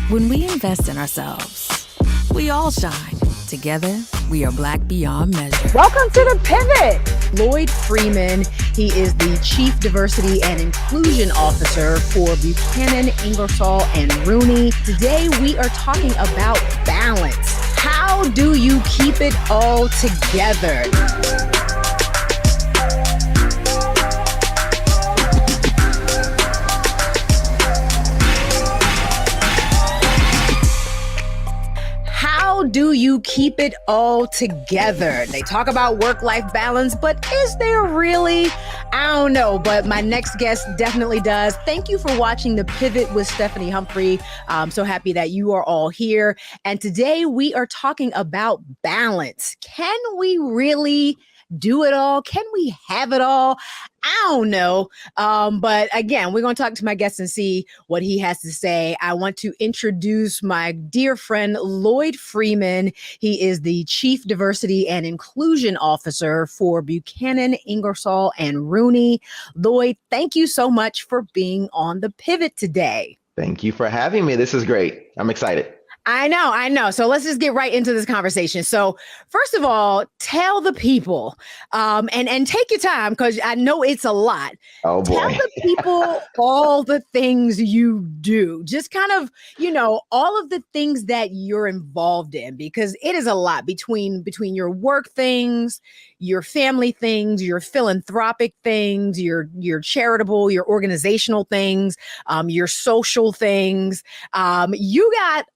When we invest in ourselves, we all shine. Together, we are Black beyond measure. Welcome to The Pivot. Lloyd Freeman, he is the Chief Diversity and Inclusion Officer for Buchanan Ingersoll and Rooney. Today, we are talking about balance. How do you keep it all together? How do you keep it all together? They talk about work-life balance, but is there really? I don't know, but my next guest definitely does. Thank you for watching The Pivot with Stephanie Humphrey. I'm so happy that you are all here. And today we are talking about balance. Can we really do it all? Can we have it all? I don't know. But again, we're going to talk to my guest and see what he has to say. I want to introduce my dear friend, Lloyd Freeman. He is the Chief Diversity and Inclusion Officer for Buchanan Ingersoll and Rooney. Lloyd, thank you so much for being on The Pivot today. Thank you for having me. This is great. I'm excited. I know. So let's just get right into this conversation. So first of all, tell the people, and take your time because I know it's a lot. Oh boy. Tell the people all the things you do. Just kind of, all of the things that you're involved in, because it is a lot between your work things, your family things, your philanthropic things, your charitable, your organizational things, your social things. You got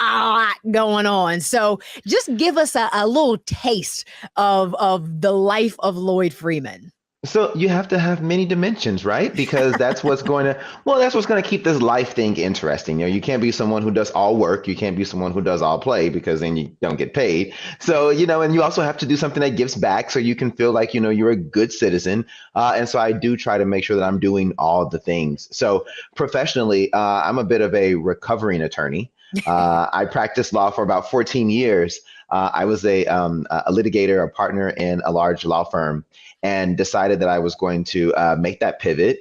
a lot going on. So just give us a little taste of the life of Lloyd Freeman. So you have to have many dimensions, right? Because that's what's going to keep this life thing interesting. You can't be someone who does all work. You can't be someone who does all play because then you don't get paid. So, and you also have to do something that gives back so you can feel like, you're a good citizen. And so I do try to make sure that I'm doing all the things. So professionally, I'm a bit of a recovering attorney. I practiced law for about 14 years. I was a litigator, a partner in a large law firm, and decided that I was going to make that pivot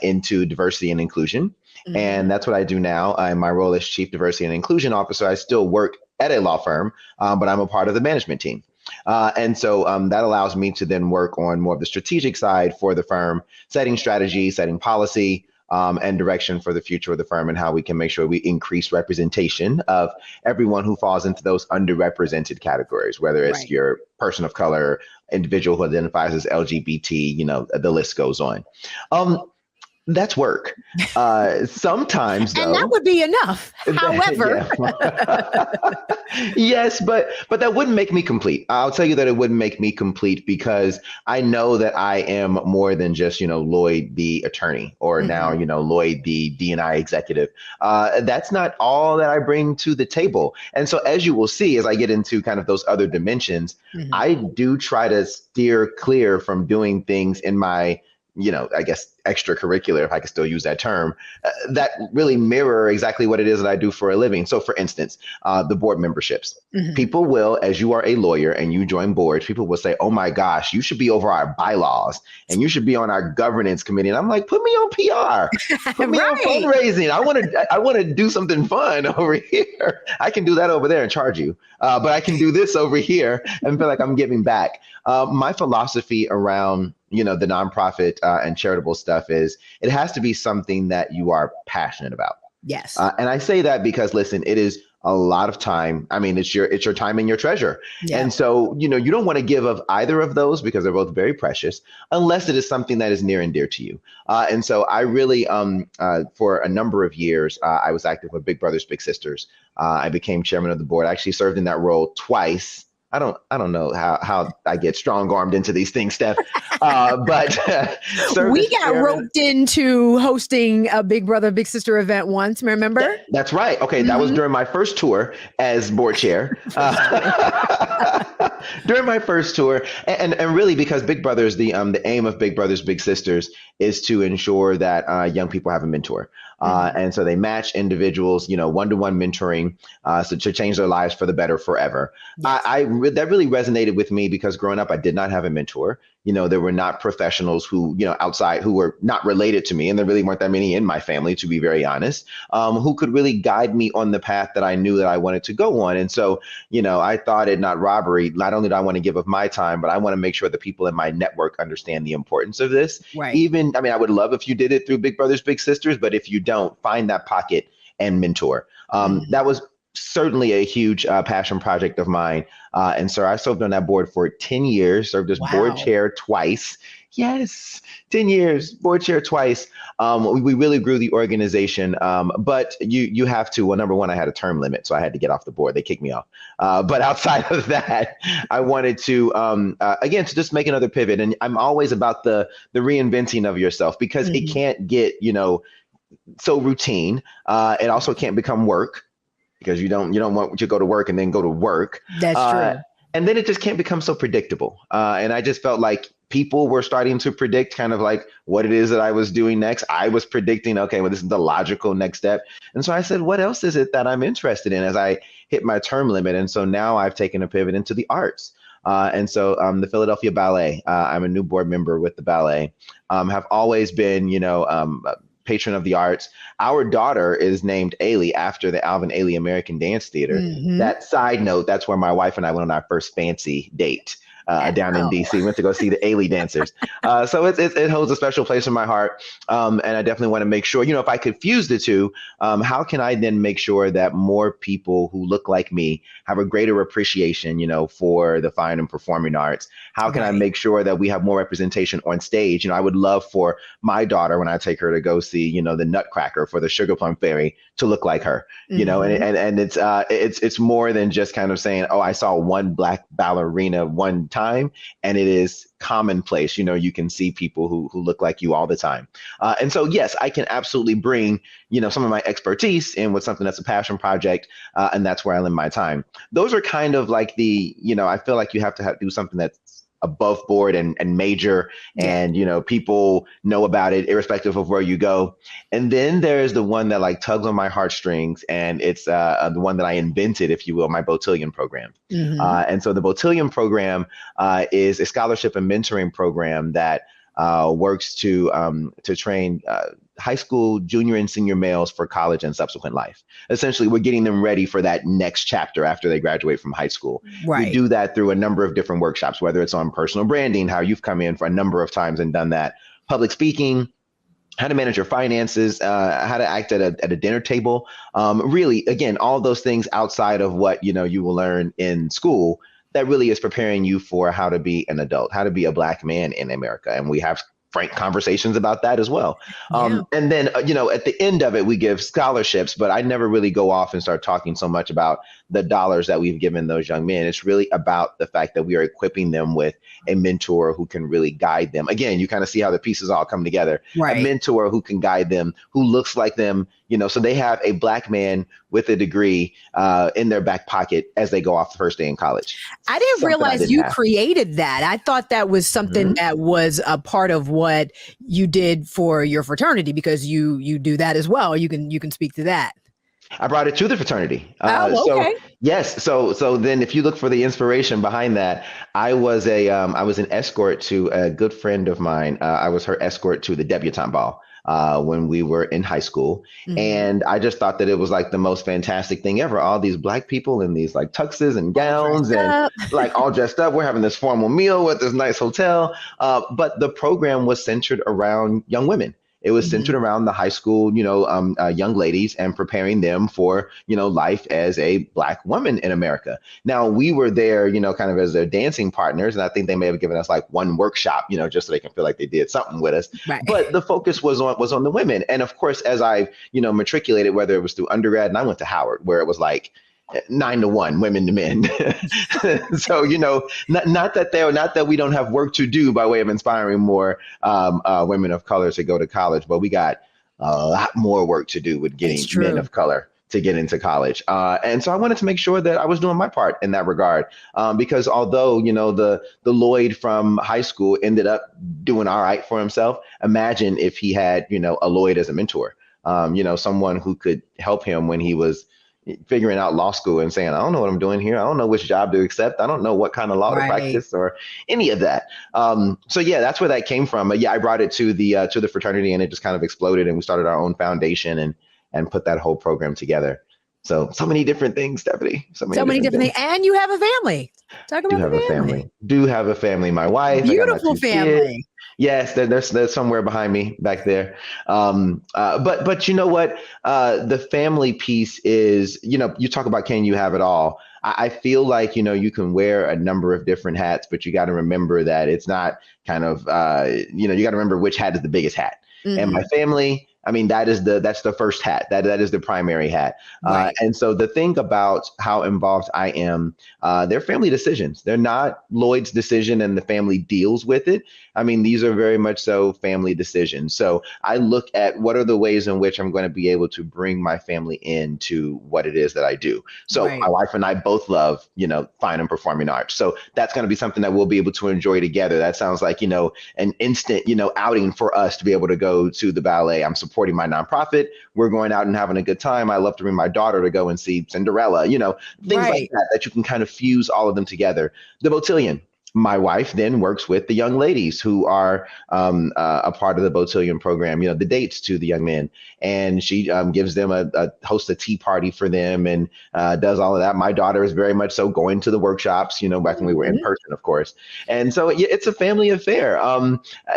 into diversity and inclusion. Mm-hmm. And that's what I do now. In my role as Chief Diversity and Inclusion Officer, I still work at a law firm, but I'm a part of the management team. And so that allows me to then work on more of the strategic side for the firm, setting strategy, setting policy, and direction for the future of the firm and how we can make sure we increase representation of everyone who falls into those underrepresented categories, whether it's your person of color, individual who identifies as LGBT, the list goes on. That's work. Sometimes, though. And that would be enough. However. Yes, but that wouldn't make me complete. I'll tell you that it wouldn't make me complete because I know that I am more than just, Lloyd, the attorney, or now, Lloyd, the D&I executive. That's not all that I bring to the table. And so as you will see, as I get into kind of those other dimensions, I do try to steer clear from doing things in my I guess extracurricular, if I can still use that term, that really mirror exactly what it is that I do for a living. So for instance, the board memberships, people will, as you are a lawyer and you join boards, people will say, oh my gosh, you should be over our bylaws and you should be on our governance committee. And I'm like, put me on PR, put me on fundraising. I want to do something fun over here. I can do that over there and charge you, but I can do this over here and feel like I'm giving back. My philosophy around the nonprofit and charitable stuff is it has to be something that you are passionate about. Yes. And I say that because, listen, it is a lot of time. I mean, it's your time and your treasure. Yeah. And so, you don't want to give of either of those because they're both very precious unless it is something that is near and dear to you. And so I really, for a number of years, I was active with Big Brothers Big Sisters. I became chairman of the board. I actually served in that role twice. I don't know how I get strong-armed into these things, Steph, but we got roped into hosting a Big Brother Big Sister event once. Remember? That's right. Okay, that was during my first tour as board chair. During my first tour, and really because Big Brothers, the aim of Big Brothers Big Sisters is to ensure that young people have a mentor. And so they match individuals, one-to-one mentoring, so to change their lives for the better forever. Yes. That really resonated with me because growing up, I did not have a mentor. There were not professionals who, outside who were not related to me. And there really weren't that many in my family, to be very honest, who could really guide me on the path that I knew that I wanted to go on. And so, I thought it not robbery. Not only do I want to give of my time, but I want to make sure the people in my network understand the importance of this. Right. I would love if you did it through Big Brothers, Big Sisters, but if you don't, find that pocket and mentor. That was certainly a huge passion project of mine. And so I served on that board for 10 years, served as board chair twice. Yes, 10 years, board chair twice. We really grew the organization. But you have to, well, number one, I had a term limit, so I had to get off the board. They kicked me off. But outside of that, I wanted to, again, to just make another pivot. And I'm always about the reinventing of yourself because it can't get, so routine. It also can't become work. Because you don't want to go to work and then go to work. That's true. And then it just can't become so predictable. And I just felt like people were starting to predict kind of like what it is that I was doing next. I was predicting, okay, well, this is the logical next step. And so I said, what else is it that I'm interested in as I hit my term limit? And so now I've taken a pivot into the arts. And so the Philadelphia Ballet, I'm a new board member with the ballet, have always been, patron of the arts. Our daughter is named Ailey after the Alvin Ailey American Dance Theater. That side note, that's where my wife and I went on our first fancy date. Down in DC, went to go see the Ailey dancers. So it holds a special place in my heart. And I definitely want to make sure, if I could fuse the two, how can I then make sure that more people who look like me have a greater appreciation, for the fine and performing arts? How can I make sure that we have more representation on stage? I would love for my daughter, when I take her to go see, the Nutcracker for the Sugar Plum Fairy, to look like her, and it's more than just kind of saying, oh, I saw one Black ballerina one time, and it is commonplace. You can see people who look like you all the time. And so, yes, I can absolutely bring, some of my expertise in with something that's a passion project. And that's where I lend my time. Those are kind of like I feel like you have to do something that's above board and major, and people know about it irrespective of where you go. And then there's the one that like tugs on my heartstrings, and it's the one that I invented, if you will, my Botillion program. And so the Botillion program is a scholarship and mentoring program that works to train high school, junior and senior males for college and subsequent life. Essentially, we're getting them ready for that next chapter after they graduate from high school. We do that through a number of different workshops, whether it's on personal branding, how you've come in for a number of times and done that, public speaking, how to manage your finances, how to act at a dinner table. Really, again, all those things outside of what, you will learn in school, that really is preparing you for how to be an adult, how to be a Black man in America. And we have frank conversations about that as well. And then, at the end of it, we give scholarships, but I never really go off and start talking so much about the dollars that we've given those young men. It's really about the fact that we are equipping them with a mentor who can really guide them. Again, you kind of see how the pieces all come together. A mentor who can guide them, who looks like them, so they have a Black man with a degree in their back pocket as they go off the first day in college. I didn't realize you created that. I thought that was something that was a part of what you did for your fraternity, because you do that as well. You can speak to that. I brought it to the fraternity. Okay. So yes. So then if you look for the inspiration behind that, I was an escort to a good friend of mine. I was her escort to the debutante ball when we were in high school. And I just thought that it was like the most fantastic thing ever. All these Black people in these like tuxes and gowns and like all dressed up. We're having this formal meal at this nice hotel. But the program was centered around young women. It was centered around the high school, young ladies, and preparing them for, life as a Black woman in America. Now, we were there, kind of as their dancing partners. And I think they may have given us like one workshop, just so they can feel like they did something with us. But the focus was on the women. And of course, as I, matriculated, whether it was through undergrad, and I went to Howard, where it was like 9-to-1 women to men. So, not that we don't have work to do by way of inspiring more women of color to go to college, but we got a lot more work to do with getting men of color to get into college. And so I wanted to make sure that I was doing my part in that regard, because although, the Lloyd from high school ended up doing all right for himself, imagine if he had, a Lloyd as a mentor. someone who could help him when he was figuring out law school and saying, I don't know what I'm doing here. I don't know which job to accept. I don't know what kind of law to practice or any of that. So yeah, that's where that came from. But yeah, I brought it to the fraternity, and it just kind of exploded, and we started our own foundation and put that whole program together. So many different things, Stephanie. So many different things. And you have a family. Talk about the family. Do have a family. My wife. Beautiful family. Kids. Yes, there's somewhere behind me back there. But you know what? The family piece is, you talk about, can you have it all? I feel like, you can wear a number of different hats, but you got to remember that it's not kind of, you got to remember which hat is the biggest hat. Mm-hmm. And my family, I mean, that's the first hat. That is the primary hat. Right. And so the thing about how involved I am, they're family decisions. They're not Lloyd's decision and the family deals with it. I mean, these are very much so family decisions. So I look at what are the ways in which I'm going to be able to bring my family into what it is that I do. So my wife and I both love, fine and performing arts. So that's going to be something that we'll be able to enjoy together. That sounds like, an instant, outing for us to be able to go to the ballet. I'm supporting my nonprofit. We're going out and having a good time. I love to bring my daughter to go and see Cinderella, things like that you can kind of fuse all of them together. The Botillion. My wife then works with the young ladies who are a part of the Botillion program, the dates to the young men. And she gives them hosts a tea party for them and does all of that. My daughter is very much so going to the workshops, back when we were in person, of course. And so it's a family affair.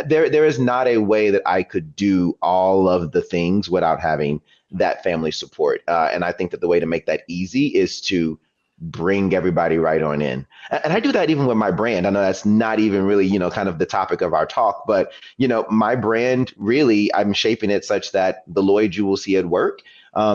There is not a way that I could do all of the things without having that family support. And I think that the way to make that easy is to bring everybody right on in. And I do that even with my brand. I know that's not even really, kind of the topic of our talk, but, my brand, really, I'm shaping it such that the Lloyd you will see at work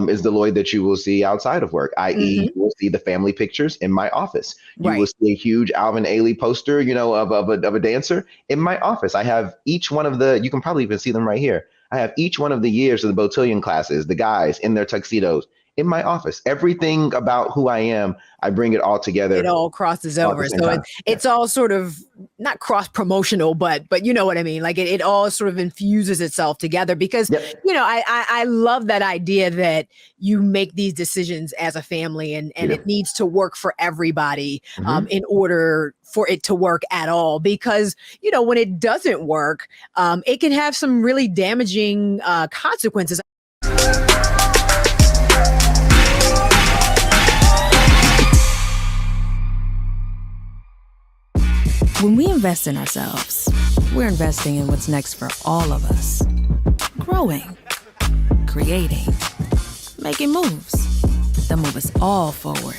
is the Lloyd that you will see outside of work, i.e. you will see the family pictures in my office. You will see a huge Alvin Ailey poster, of a dancer in my office. I have each one of you can probably even see them right here. I have each one of the years of the Botillion classes, the guys in their tuxedos, in my office. Everything about who I am, I bring it all together. It all crosses over. So it's all sort of not cross promotional, but you know what I mean? Like it all sort of infuses itself together because, I love that idea that you make these decisions as a family and it needs to work for everybody in order for it to work at all. Because, when it doesn't work, it can have some really damaging consequences. When we invest in ourselves, we're investing in what's next for all of us. Growing, creating, making moves that move us all forward.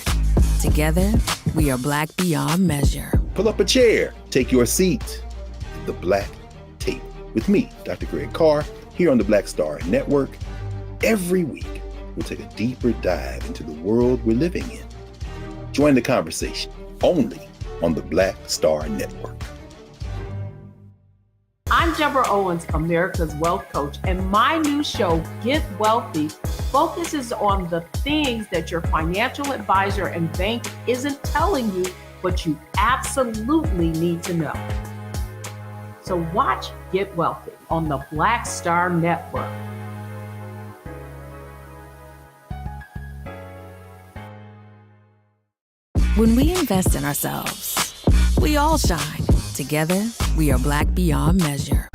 Together, we are Black beyond measure. Pull up a chair, take your seat. The Black Tape with me, Dr. Greg Carr, here on the Black Star Network. Every week, we'll take a deeper dive into the world we're living in. Join the conversation only on the Black Star Network. I'm Deborah Owens, America's Wealth Coach, and my new show, Get Wealthy, focuses on the things that your financial advisor and bank isn't telling you, but you absolutely need to know. So watch Get Wealthy on the Black Star Network. When we invest in ourselves, we all shine. Together, we are Black beyond measure.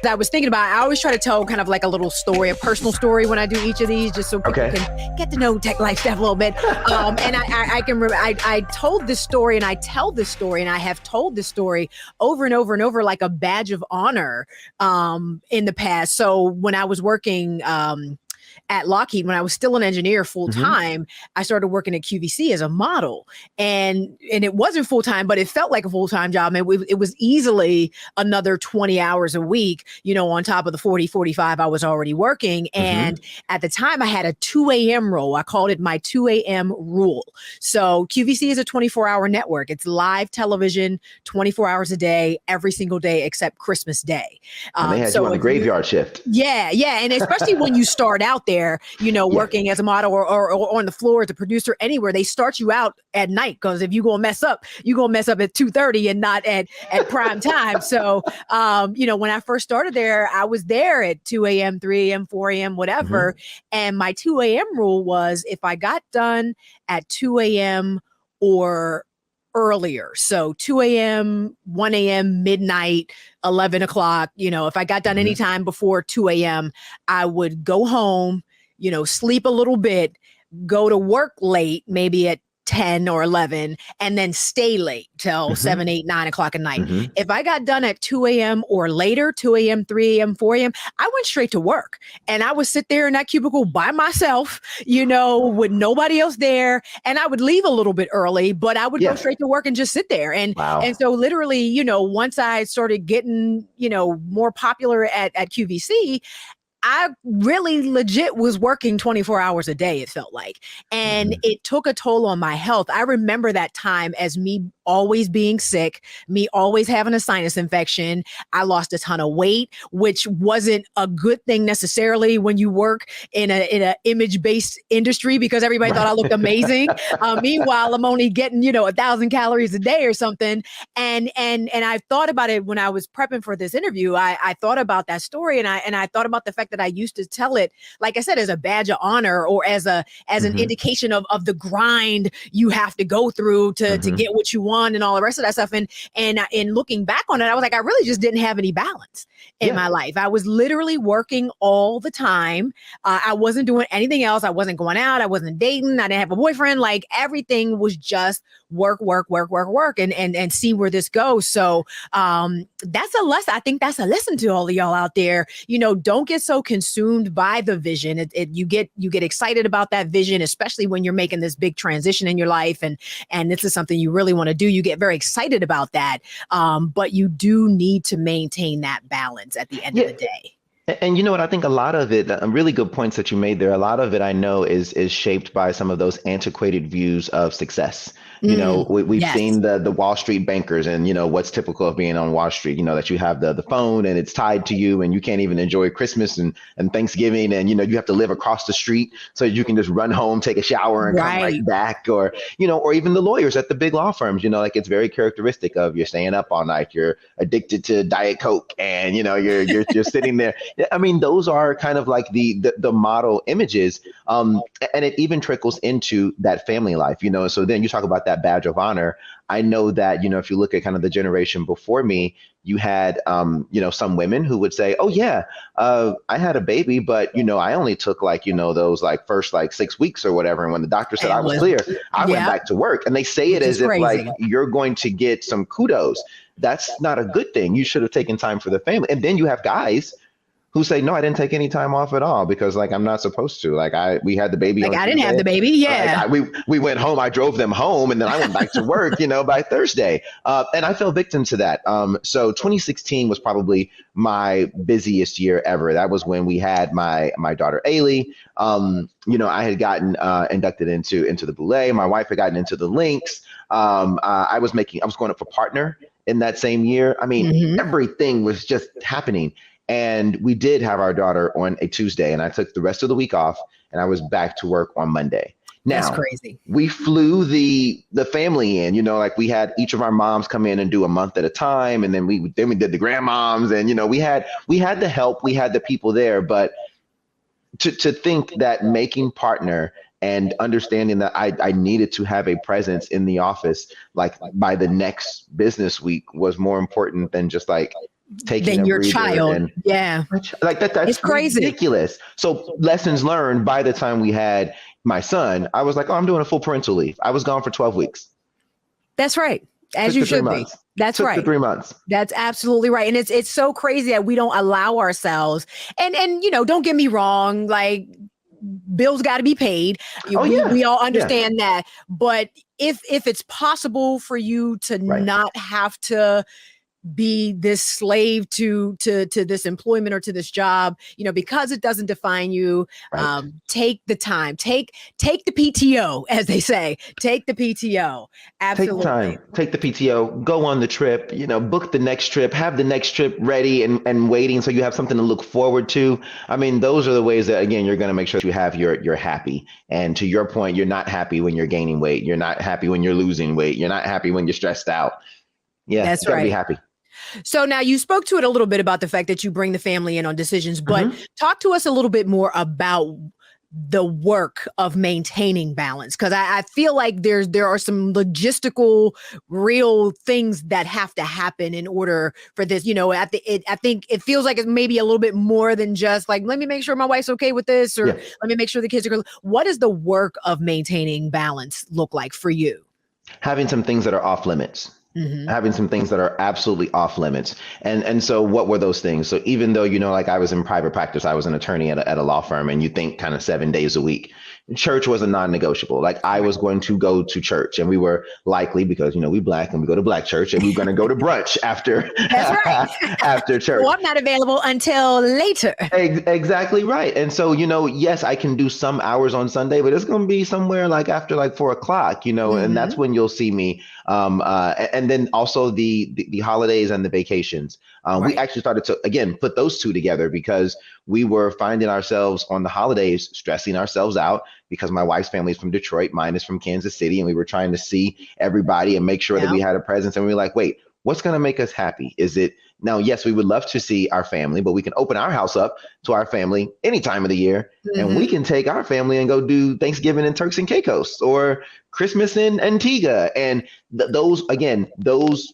I was thinking about, I always try to tell kind of like a little story, a personal story when I do each of these, just so people can get to know Tech Life Steph a little bit. And I can remember, I told this story and I tell this story and I have told this story over and over and over like a badge of honor in the past. So when I was working at Lockheed, when I was still an engineer full time, I started working at QVC as a model, and it wasn't full time, but it felt like a full time job. And it was easily another 20 hours a week, on top of the 40, 45 I was already working. And at the time I had a 2 a.m. role. I called it my 2 a.m. rule. So QVC is a 24-hour network. It's live television, 24 hours a day, every single day except Christmas Day. And they had you on the graveyard shift. Yeah. And especially when you start out there, there, working as a model or on the floor as a producer anywhere, they start you out at night, because if you're going to mess up, you're going to mess up at 2:30 and not at prime time. So, when I first started there, I was there at 2 a.m., 3 a.m., 4 a.m., whatever. And my 2 a.m. rule was if I got done at 2 a.m. or earlier, so 2 a.m., 1 a.m., midnight, 11 o'clock, if I got done anytime before 2 a.m., I would go home, sleep a little bit, go to work late, maybe at 10 or 11, and then stay late till 7, 8, 9 o'clock at night. If I got done at 2 a.m. or later, 2 a.m., 3 a.m., 4 a.m., I went straight to work, and I would sit there in that cubicle by myself, with nobody else there. And I would leave a little bit early, but I would go straight to work and just sit there. And so literally, once I started getting, more popular at QVC, I really legit was working 24 hours a day, it felt like. And it took a toll on my health. I remember that time as me always being sick, me always having a sinus infection. I lost a ton of weight, which wasn't a good thing necessarily when you work in a image-based industry, because everybody thought I looked amazing. Meanwhile, I'm only getting, 1,000 calories a day or something. And I thought about it when I was prepping for this interview. I thought about that story, and I thought about the fact that I used to tell it, like I said, as a badge of honor, or as an indication of the grind you have to go through to get what you want and all the rest of that stuff. And in looking back on it, I was like, I really just didn't have any balance in my life. I was literally working all the time. I wasn't doing anything else. I wasn't going out. I wasn't dating. I didn't have a boyfriend. Like, everything was just work, and see where this goes. So that's a lesson. I think that's a lesson to all of y'all out there. Don't get so consumed by the vision. You get excited about that vision, especially when you're making this big transition in your life, and this is something you really want to do. You get very excited about that, but you do need to maintain that balance at the end of the day. And you know what? I think a lot of it, really good points that you made there. A lot of it, I know, is shaped by some of those antiquated views of success. We've seen the Wall Street bankers, and what's typical of being on Wall Street. That you have the phone, and it's tied to you, and you can't even enjoy Christmas and Thanksgiving, and you have to live across the street so you can just run home, take a shower, and come right back. Or or even the lawyers at the big law firms. Like, it's very characteristic of you're staying up all night, you're addicted to Diet Coke, and you're sitting there. I mean, those are kind of like the model images, and it even trickles into that family life. So then you talk about that badge of honor. I know that, if you look at kind of the generation before me, you had, some women who would say, oh, yeah, I had a baby, but, I only took those first 6 weeks or whatever. And when the doctor said I was clear, I went back to work. And they say it as if you're going to get some kudos. That's not a good thing. You should have taken time for the family. And then you have guys who say, no, I didn't take any time off at all because I'm not supposed to. We had the baby. I didn't have the baby. Yeah. We went home. I drove them home, and then I went back to work, by Thursday. And I fell victim to that. So 2016 was probably my busiest year ever. That was when we had my daughter, Ailey. I had gotten inducted into the Boulay. My wife had gotten into the Lynx. I was going up for partner in that same year. I mean, everything was just happening. And we did have our daughter on a Tuesday, and I took the rest of the week off, and I was back to work on Monday. Now, that's crazy. We flew the family in, we had each of our moms come in and do a month at a time. And then we did the grandmoms, and, we had the help, we had the people there. But to think that making partner and understanding that I needed to have a presence in the office, by the next business week, was more important than just taking your child. And, that's it's crazy. Ridiculous. So lessons learned. By the time we had my son, I was like, oh, I'm doing a full parental leave. I was gone for 12 weeks. That's right. As you should be. That's right. 3 months. That's absolutely right. And it's so crazy that we don't allow ourselves. And don't get me wrong, bills got to be paid. We all understand that. But if it's possible for you to not have to be this slave to this employment or to this job, because it doesn't define you. Right. Take the time, take the PTO, as they say, take the PTO. Absolutely. Take the PTO, go on the trip, book the next trip, have the next trip ready and waiting so you have something to look forward to. I mean, those are the ways that, again, you're going to make sure you have you're happy. And to your point, you're not happy when you're gaining weight. You're not happy when you're losing weight. You're not happy when you're stressed out. Yeah, that's you gotta right. be happy. So now you spoke to it a little bit about the fact that you bring the family in on decisions, but talk to us a little bit more about the work of maintaining balance. Cause I feel like there are some logistical, real things that have to happen in order for this, I think it feels like it's maybe a little bit more than just like, let me make sure my wife's okay with this, or let me make sure the kids are good. What does the work of maintaining balance look like for you? Having some things that are off limits. Having some things that are absolutely off limits. And so what were those things? So even though, like I was in private practice, I was an attorney at a law firm, and you think kind of 7 days a week. Church was a non-negotiable. Like I was going to go to church, and we were likely, because, we Black and we go to Black church, and we we're going to go to brunch after, after church. Well, I'm not available until later. Exactly right. And so, yes, I can do some hours on Sunday, but it's going to be somewhere like after like 4:00, and that's when you'll see me. And then also the holidays and the vacations. We actually started to, again, put those two together because we were finding ourselves on the holidays stressing ourselves out because my wife's family is from Detroit, mine is from Kansas City, and we were trying to see everybody and make sure that we had a presence. And we were like, wait, what's going to make us happy? Is it now? Yes, we would love to see our family, but we can open our house up to our family any time of the year, and we can take our family and go do Thanksgiving in Turks and Caicos or Christmas in Antigua. And those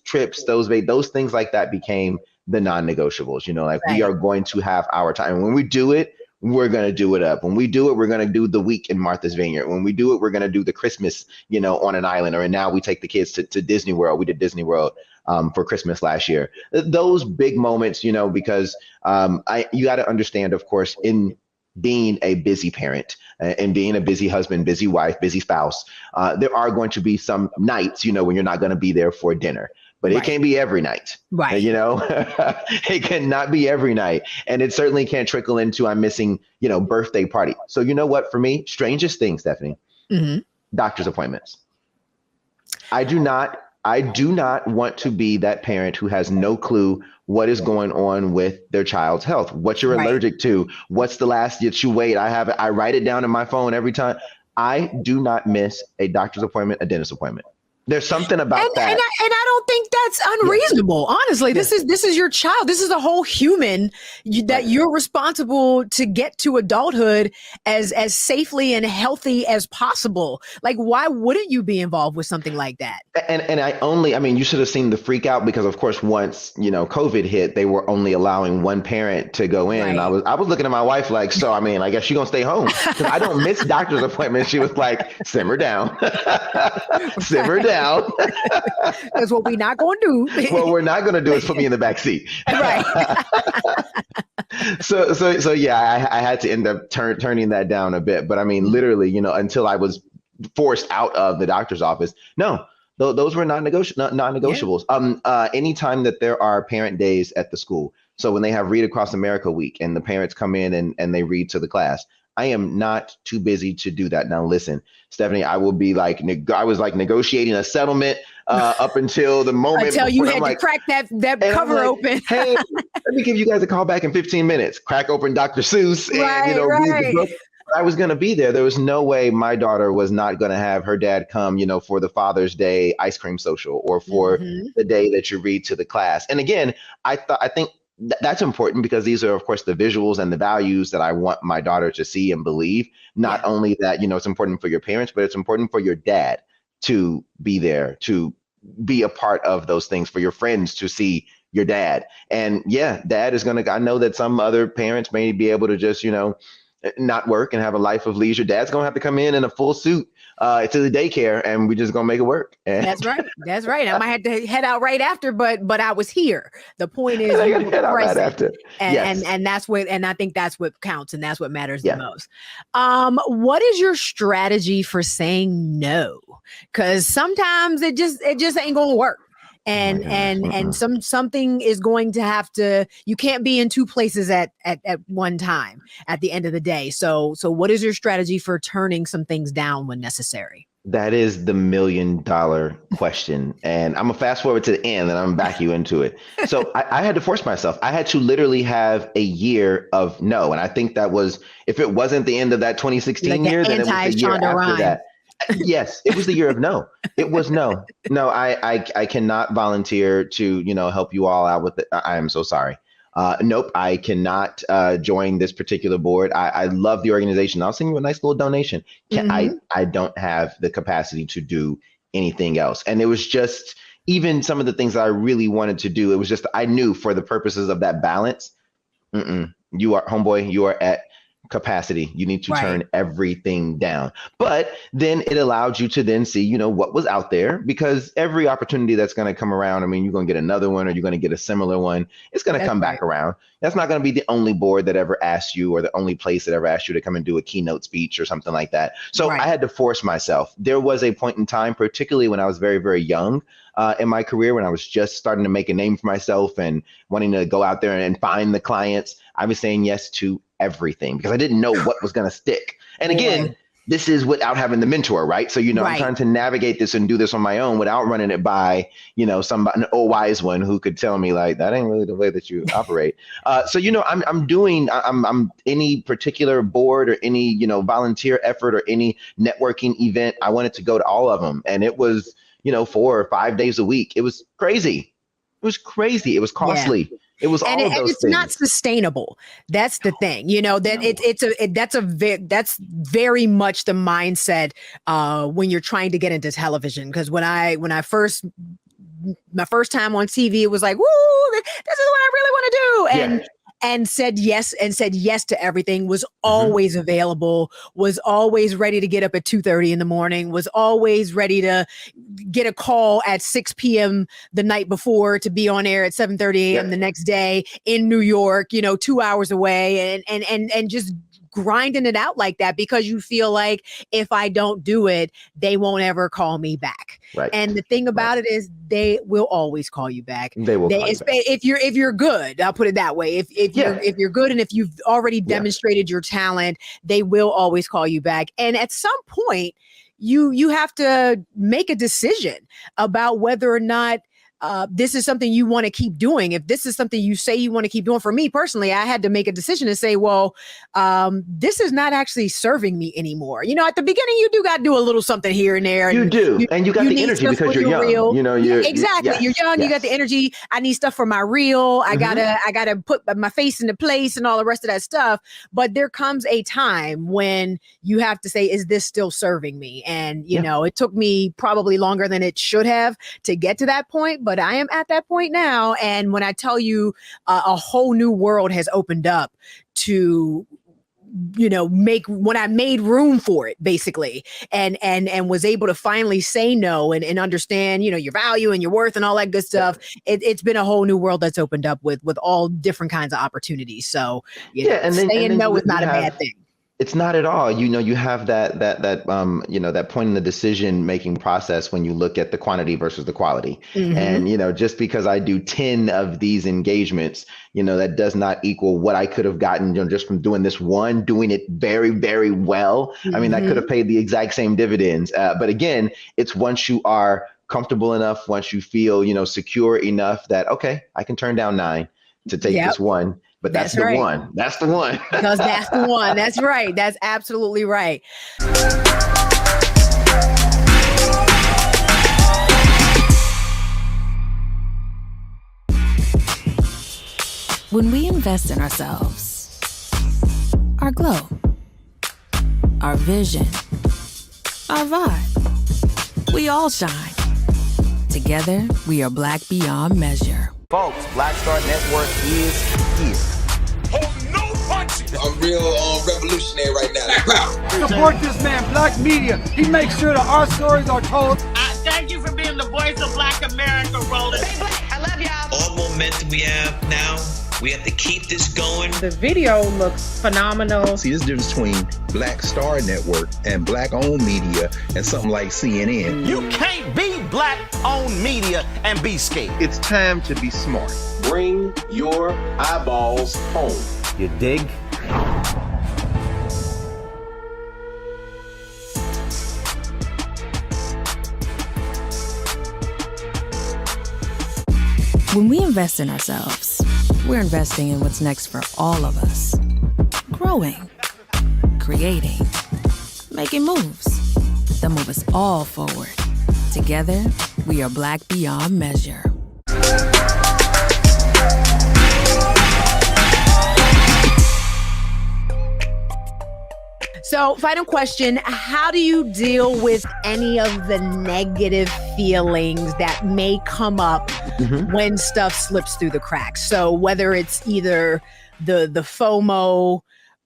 trips, those things like that became the non-negotiables. We are going to have our time. When we do it, we're going to do it up. When we do it, we're going to do the week in Martha's Vineyard. When we do it, we're going to do the Christmas, on an island. And now we take the kids to Disney World. We did Disney World for Christmas last year. Those big moments, because you got to understand, of course, in being a busy parent and being a busy husband, busy wife, busy spouse, there are going to be some nights, when you're not going to be there for dinner. But it can't be every night, right? It cannot be every night. And it certainly can't trickle into I'm missing, birthday party. So you know what, for me, strangest thing, Stephanie, doctor's appointments. I do not want to be that parent who has no clue what is going on with their child's health, what you're allergic to, what's the last that you weighed. I write it down in my phone every time. I do not miss a doctor's appointment, a dentist appointment. There's something about that. And I don't think that's unreasonable. Honestly, this is your child. This is a whole human that you're responsible to get to adulthood as safely and healthy as possible. Like, why wouldn't you be involved with something like that? And you should have seen the freak out because, of course, once, COVID hit, they were only allowing one parent to go in. Right. And I was looking at my wife like, so, I guess you're going to stay home because I don't miss doctor's appointments. She was like, simmer down, simmer down. That's what we're not going to do. What we're not going to do is put me in the back seat. Right. So yeah, I had to end up turning that down a bit. But literally, until I was forced out of the doctor's office, no, those were non-negotiables. Yeah. Anytime that there are parent days at the school. So when they have Read Across America week and the parents come in and they read to the class, I am not too busy to do that. Now, listen, Stephanie, I will be like, I was like negotiating a settlement up until the moment. Until you had to crack that cover open. Hey, let me give you guys a call back in 15 minutes. Crack open Dr. Seuss and, read the book. I was going to be there. There was no way my daughter was not going to have her dad come, for the Father's Day ice cream social or for the day that you read to the class. And again, I think that's important because these are, of course, the visuals and the values that I want my daughter to see and believe. Not only that, it's important for your parents, but it's important for your dad to be there, to be a part of those things, for your friends to see your dad. And dad is I know that some other parents may be able to just, not work and have a life of leisure. Dad's going to have to come in a full suit to the daycare, and we're just going to make it work. That's right. I might have to head out right after, but I was here. The point is, I gotta head out right after. And that's what, and I think that's what counts, and that's what matters the most. What is your strategy for saying no? Because sometimes it just ain't going to work. and something is going to have to, you can't be in two places at one time at the end of the day. So what is your strategy for turning some things down when necessary? That is the $1 million question. And I'm gonna fast forward to the end and I'm gonna back you into it. So I had to force myself. I had to literally have a year of no. And I think that was, if it wasn't the end of that 2016 year, then it was the year after that. Yes, it was the year of no. It was no. I cannot volunteer to, help you all out with it. I am so sorry. Nope, I cannot join this particular board. I love the organization. I'll send you a nice little donation. I don't have the capacity to do anything else. And it was just, even some of the things that I really wanted to do, it was just, I knew for the purposes of that balance, you are, homeboy, you are at capacity. You need to turn everything down. But then it allowed you to then see, what was out there, because every opportunity that's going to come around, I mean, you're going to get another one, or you're going to get a similar one. It's going to come back around. That's not going to be the only board that ever asked you, or the only place that ever asked you to come and do a keynote speech or something like that. So I had to force myself. There was a point in time, particularly when I was very, very young in my career, when I was just starting to make a name for myself and wanting to go out there and find the clients, I was saying yes to everything because I didn't know what was going to stick. And again, this is without having the mentor, right? So, I'm trying to navigate this and do this on my own without running it by, somebody, an old wise one who could tell me like, that ain't really the way that you operate. So, I'm any particular board or any, volunteer effort or any networking event, I wanted to go to all of them. And it was, 4 or 5 days a week. It was crazy. It was crazy. It was costly. Yeah. It was all of those it's things. Not sustainable. That's the thing, that that's very much the mindset when you're trying to get into television. Because my first time on TV, it was like, woo, this is what I really want to do. And said yes to everything, was always available, was always ready to get up at 2:30 in the morning, was always ready to get a call at 6 p.m. the night before to be on air at 7:30 a.m. the next day in New York, 2 hours away, and just grinding it out like that, because you feel like if I don't do it, they won't ever call me back. Right. And the thing about it is they will always call you back. They will call you back. If you're good, I'll put it that way. If you're good and if you've already demonstrated your talent, they will always call you back. And at some point, you have to make a decision about whether or not this is something you want to keep doing. If this is something you say you want to keep doing, for me personally, I had to make a decision to say, well, this is not actually serving me anymore. At the beginning, you do got to do a little something here and there. You do. And you got the energy because you're young. You're young. You got the energy. I need stuff for my reel. I gotta put my face into place and all the rest of that stuff. But there comes a time when you have to say, is this still serving me? And, it took me probably longer than it should have to get to that point. But I am at that point now. And when I tell you a whole new world has opened up to, when I made room for it, basically, and was able to finally say no and understand, your value and your worth and all that good stuff. It's been a whole new world that's opened up with all different kinds of opportunities. So saying no is not a bad thing. It's not at all. You have that point in the decision making process when you look at the quantity versus the quality. And, just because I do 10 of these engagements, that does not equal what I could have gotten just from doing this one, doing it very, very well. I mean, that could have paid the exact same dividends. But again, it's once you are comfortable enough, once you feel, secure enough that, okay, I can turn down 9 to take this one. But that's the one. That's the one. Because that's the one. That's right. That's absolutely right. When we invest in ourselves, our glow, our vision, our vibe, we all shine. Together, we are Black beyond measure. Folks, Black Star Network is here. Oh, no punches! I'm real revolutionary right now. Support this man, Black Media. He makes sure that our stories are told. Thank you for being the voice of Black America, Roland. Stay black. I love y'all. All momentum we have now, we have to keep this going. The video looks phenomenal. See, there's a difference between Black Star Network and Black-owned media and something like CNN. You can't be Black black-owned media and be scared. It's time to be smart. Bring your eyeballs home. You dig? When we invest in ourselves, we're investing in what's next for all of us. Growing, creating, making moves that move us all forward. Together, we are Black beyond measure. So, final question, how do you deal with any of the negative feelings that may come up when stuff slips through the cracks? So whether it's either the FOMO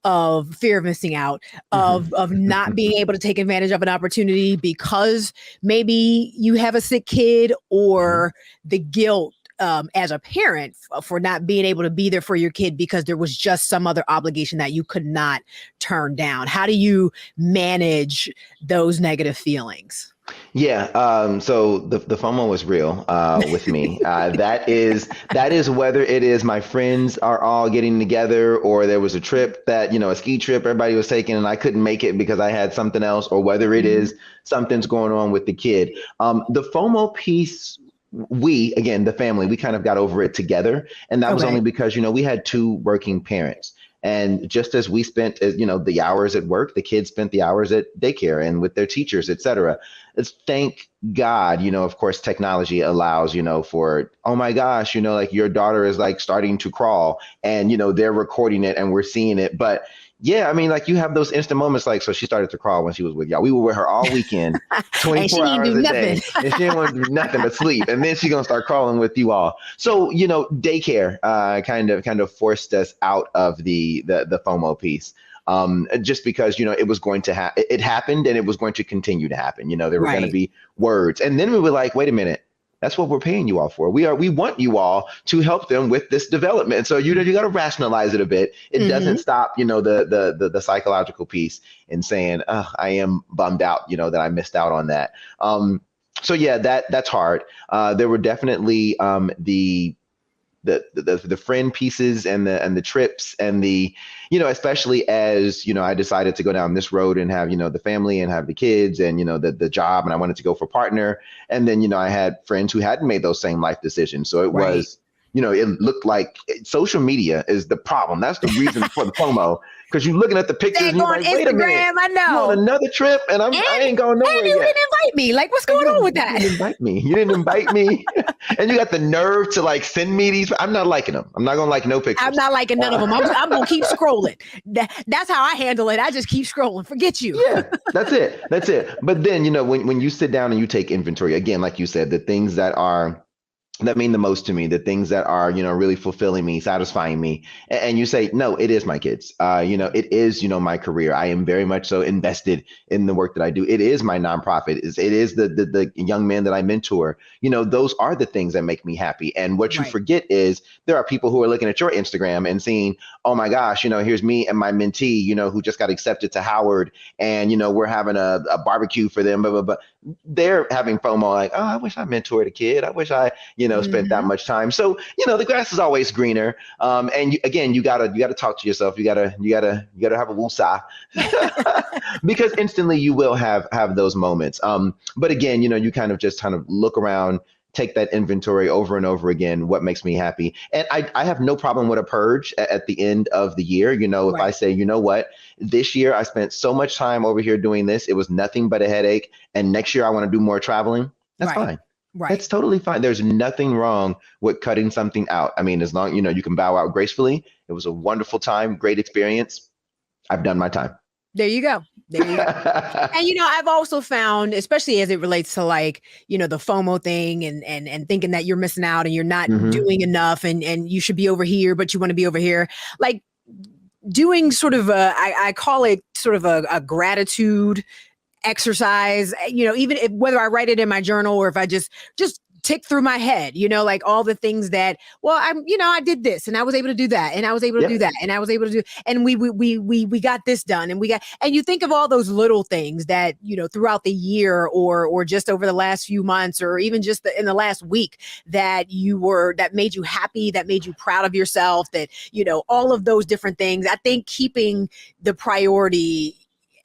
of fear of missing out, of not being able to take advantage of an opportunity because maybe you have a sick kid, or the guilt as a parent for not being able to be there for your kid because there was just some other obligation that you could not turn down. How do you manage those negative feelings? Yeah. So the FOMO is real with me. That is whether it is my friends are all getting together, or there was a trip that, a ski trip everybody was taking and I couldn't make it because I had something else, or whether it is something's going on with the kid. The FOMO piece, the family, we kind of got over it together. And that was only because, we had two working parents. And just as we spent, the hours at work, the kids spent the hours at daycare and with their teachers, et cetera. Thank God, of course, technology allows, for, oh my gosh, like your daughter is like starting to crawl and, they're recording it and we're seeing it. But yeah, I mean, like you have those instant moments, like, so she started to crawl when she was with y'all. We were with her all weekend, 24 hours a day, and she didn't want to do nothing but sleep. And then she's going to start crawling with you all. So, daycare kind of forced us out of the FOMO piece. Just because, it was going to it happened and it was going to continue to happen. There were going to be words. And then we were like, wait a minute. That's what we're paying you all for. We want you all to help them with this development. So you got to rationalize it a bit. It doesn't stop, the psychological piece in saying, oh, I am bummed out, that I missed out on that. So yeah, that's hard. There were definitely the friend pieces and the trips and the, especially as, I decided to go down this road and have, the family and have the kids and, the job, and I wanted to go for partner. And then, I had friends who hadn't made those same life decisions. So it was, it looked like social media is the problem. That's the reason for the FOMO. Because you're looking at the pictures and you're like, wait a minute, I know. You on another trip and I ain't going nowhere yet. And you didn't invite me. Like, what's going on with that? You didn't invite me. And you got the nerve to like send me these. I'm not liking them. I'm not going to like no pictures. I'm not liking none of them. I'm going to keep scrolling. That's how I handle it. I just keep scrolling. Forget you. Yeah, that's it. But then, when you sit down and you take inventory, again, like you said, the things that mean the most to me, the things that are, really fulfilling me, satisfying me. And you say, no, it is my kids. It is, my career. I am very much so invested in the work that I do. It is my nonprofit. It is the young men that I mentor. Those are the things that make me happy. And what you forget is there are people who are looking at your Instagram and seeing, oh my gosh, here's me and my mentee, who just got accepted to Howard and, we're having a barbecue for them, blah, blah, blah. They're having FOMO like, oh, I wish I mentored a kid. I wish I, spent that much time. So, the grass is always greener. And you gotta talk to yourself. You gotta have a woosah because instantly you will have those moments. But again, you kind of look around, take that inventory over and over again. What makes me happy? And I have no problem with a purge at the end of the year. If I say, what, this year I spent so much time over here doing this, it was nothing but a headache. And next year I want to do more traveling. That's fine. Right. That's totally fine. There's nothing wrong with cutting something out. I mean, as long, you can bow out gracefully. It was a wonderful time, great experience. I've done my time. There you go. And, I've also found, especially as it relates to like, the FOMO thing and thinking that you're missing out and you're not doing enough and you should be over here, but you want to be over here. Like doing sort of I call it sort of a gratitude exercise, even whether I write it in my journal or if I just tick through my head, like all the things that, well, I did this and I was able to do that and I was able to do that and I was able to do, and we got this done and and you think of all those little things that, throughout the year or just over the last few months or even just in the last week that made you happy, that made you proud of yourself, that, all of those different things. I think keeping the priority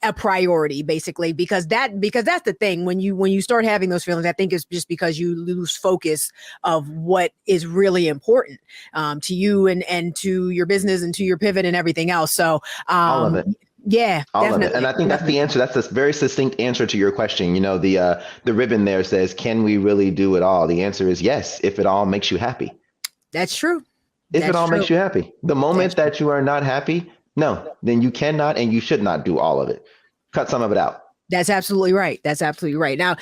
a priority, basically, because that's the thing. When you start having those feelings, I think it's just because you lose focus of what is really important to you and to your business and to your pivot and everything else. So all of it. Yeah, all definitely. of it. And I think that's the answer. That's a very succinct answer to your question. The ribbon there says, can we really do it all? The answer is yes, if it all makes you happy. That's true. If it all makes you happy. The moment that you are not happy, no, then you cannot and you should not do all of it. Cut some of it out. That's absolutely right. That's absolutely right. Now,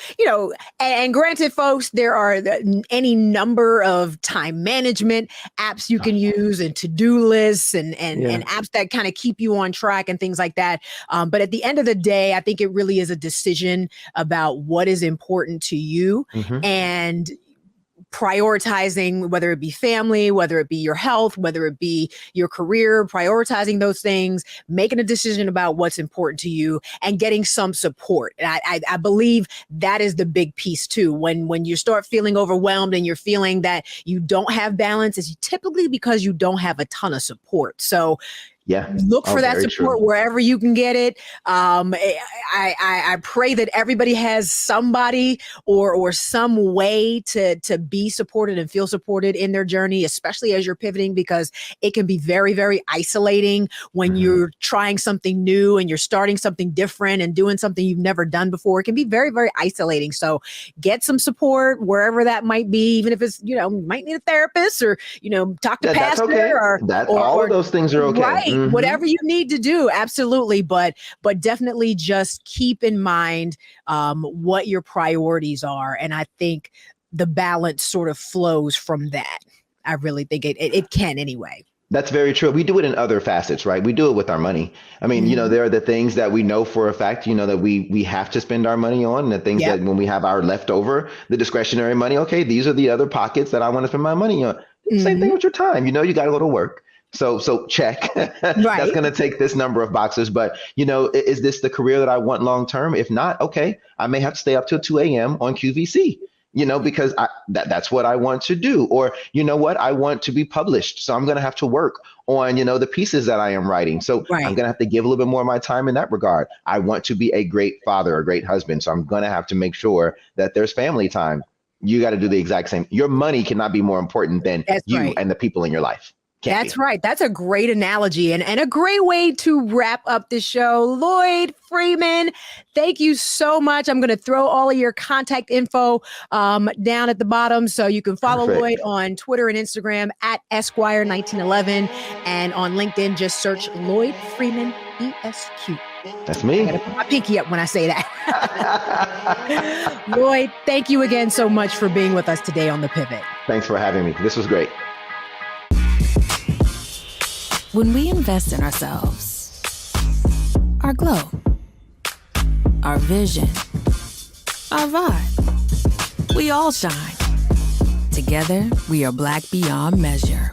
and granted, folks, there are any number of time management apps you can use and to-do lists and apps that kind of keep you on track and things like that. But at the end of the day, I think it really is a decision about what is important to you and prioritizing, whether it be family, whether it be your health, whether it be your career, prioritizing those things, making a decision about what's important to you and getting some support. And I believe that is the big piece too. When you start feeling overwhelmed and you're feeling that you don't have balance, it's typically because you don't have a ton of support. So look for that support wherever you can get it. I pray that everybody has somebody or some way to be supported and feel supported in their journey, especially as you're pivoting, because it can be very, very isolating when you're trying something new and you're starting something different and doing something you've never done before. It can be very, very isolating. So get some support wherever that might be, even if it's, you might need a therapist or, talk to pastor all of those things are okay. Right. Whatever you need to do. Absolutely. But definitely just keep in mind what your priorities are. And I think the balance sort of flows from that. I really think it can anyway. That's very true. We do it in other facets, right? We do it with our money. I mean, there are the things that we know for a fact, that we have to spend our money on, and the things that when we have our leftover, the discretionary money, okay, these are the other pockets that I want to spend my money on. Same thing with your time. You got to go to work. So check. That's going to take this number of boxes. But, is this the career that I want long term? If not, okay, I may have to stay up till 2 a.m. on QVC, because that's what I want to do. Or, what, I want to be published. So I'm going to have to work on, the pieces that I am writing. So I'm going to have to give a little bit more of my time in that regard. I want to be a great father, a great husband. So I'm going to have to make sure that there's family time. You got to do the exact same. Your money cannot be more important than you and the people in your life. That's right. That's a great analogy and a great way to wrap up the show. Lloyd Freeman, thank you so much. I'm going to throw all of your contact info down at the bottom so you can follow Lloyd on Twitter and Instagram at Esquire1911, and on LinkedIn, just search Lloyd Freeman ESQ. That's me. I gotta put my pinky up when I say that. Lloyd, thank you again so much for being with us today on The Pivot. Thanks for having me. This was great. When we invest in ourselves, our glow, our vision, our vibe, we all shine. Together, we are Black beyond measure.